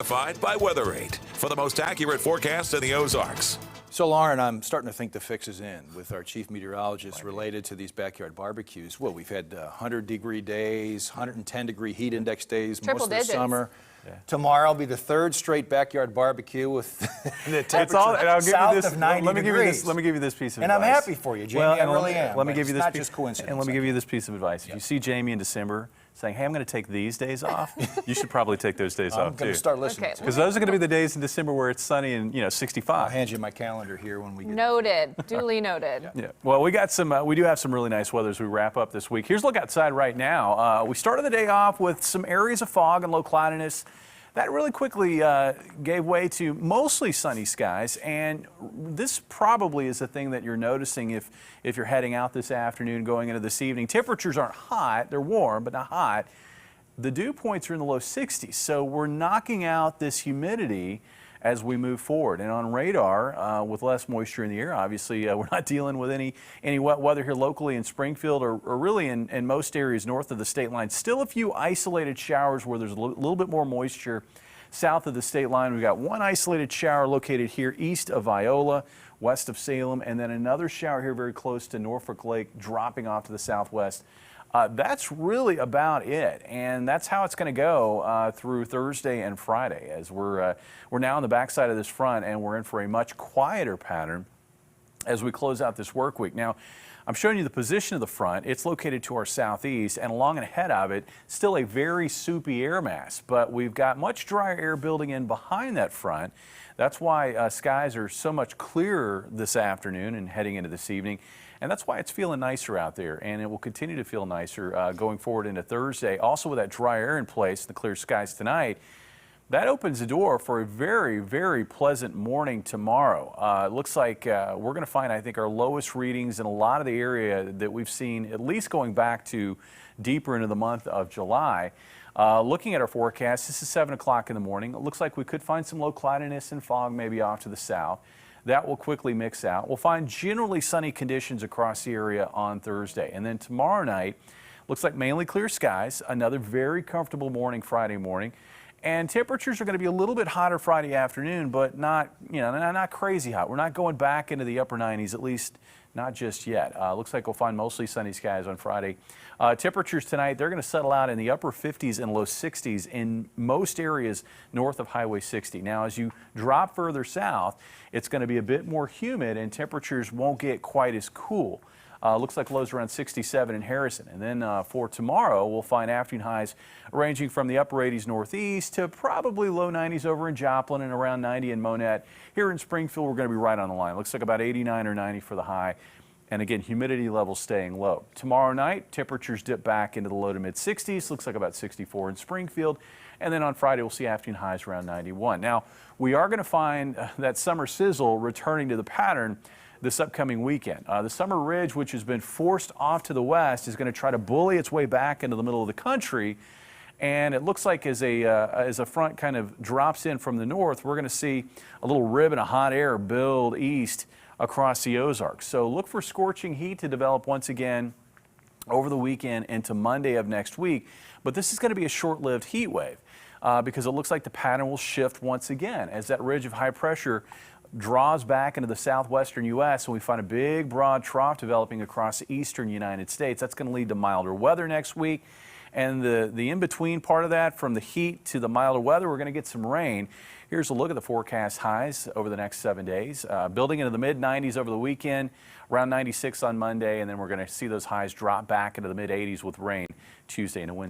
Certified by WeatherAid for the most accurate forecast in the Ozarks. So, Lauren, I'm starting to think the fix is in with our chief meteorologist related to these backyard barbecues. Well, we've had 100-degree days, 110-degree heat index days most of the summer. Yeah. Tomorrow will be the third straight backyard barbecue with the temperature south of 90 degrees. Let me give you this piece of advice. And I'm happy for you, Jamie. I really am. Let me give you this not just coincidence. And let me give you this piece of advice. If you see Jamie in December saying, "Hey, I'm going to take these days off," you should probably take those days off too. I'm going to start listening to because those are going to be the days in December where it's sunny and 65. I'll hand you my calendar here when we get noted. Duly noted. Yeah. Well, we got some. We do have some really nice weather as we wrap up this week. Here's a look outside right now. We started the day off with some areas of fog and low cloudiness. That really quickly gave way to mostly sunny skies, and this probably is the thing that you're noticing if you're heading out this afternoon, going into this evening. Temperatures aren't hot, they're warm, but not hot. The dew points are in the low 60s, so we're knocking out this humidity as we move forward. And on radar, with less moisture in the air, obviously, we're not dealing with any wet weather here locally in Springfield or really in most areas north of the state line. Still a few isolated showers where there's a little bit more moisture south of the state line. We've got one isolated shower located here east of Viola, west of Salem, and then another shower here very close to Norfolk Lake, dropping off to the southwest. That's really about it, and that's how it's going to go through Thursday and Friday, as we're now on the backside of this front, and we're in for a much quieter pattern as we close out this work week. Now, I'm showing you the position of the front. It's located to our southeast, and along and ahead of it, still a very soupy air mass, but we've got much drier air building in behind that front. That's why skies are so much clearer this afternoon and heading into this evening. And that's why it's feeling nicer out there, and it will continue to feel nicer going forward into Thursday. Also, with that dry air in place, the clear skies tonight, that opens the door for a very, very pleasant morning tomorrow. It looks like we're going to find, I think, our lowest readings in a lot of the area that we've seen, at least going back to deeper into the month of July. Looking at our forecast, this is 7 o'clock in the morning. It looks like we could find some low cloudiness and fog maybe off to the south. That will quickly mix out. We'll find generally sunny conditions across the area on Thursday. And then tomorrow night, looks like mainly clear skies, another very comfortable morning Friday morning. And temperatures are going to be a little bit hotter Friday afternoon, but not crazy hot. We're not going back into the upper 90s, at least not just yet. Looks like we'll find mostly sunny skies on Friday. Temperatures tonight, they're going to settle out in the upper 50s and low 60s in most areas north of Highway 60. Now, as you drop further south, it's going to be a bit more humid and temperatures won't get quite as cool. Looks like lows around 67 in Harrison. And then for tomorrow, we'll find afternoon highs ranging from the upper 80s northeast to probably low 90s over in Joplin and around 90 in Monette. Here in Springfield, we're going to be right on the line. Looks like about 89 or 90 for the high. And again, humidity levels staying low. Tomorrow night, temperatures dip back into the low to mid 60s. Looks like about 64 in Springfield. And then on Friday, we'll see afternoon highs around 91. Now, we are going to find that summer sizzle returning to the pattern this upcoming weekend. The summer ridge, which has been forced off to the west, is going to try to bully its way back into the middle of the country. And it looks like as a front kind of drops in from the north, we're going to see a little ribbon of hot air build east across the Ozarks. So look for scorching heat to develop once again over the weekend into Monday of next week. But this is going to be a short-lived heat wave because it looks like the pattern will shift once again as that ridge of high pressure draws back into the southwestern U.S. and we find a big, broad trough developing across the eastern United States. That's going to lead to milder weather next week. And the in-between part of that, from the heat to the milder weather, we're going to get some rain. Here's a look at the forecast highs over the next 7 days. Building into the mid-90s over the weekend, around 96 on Monday, and then we're going to see those highs drop back into the mid-80s with rain Tuesday and Wednesday.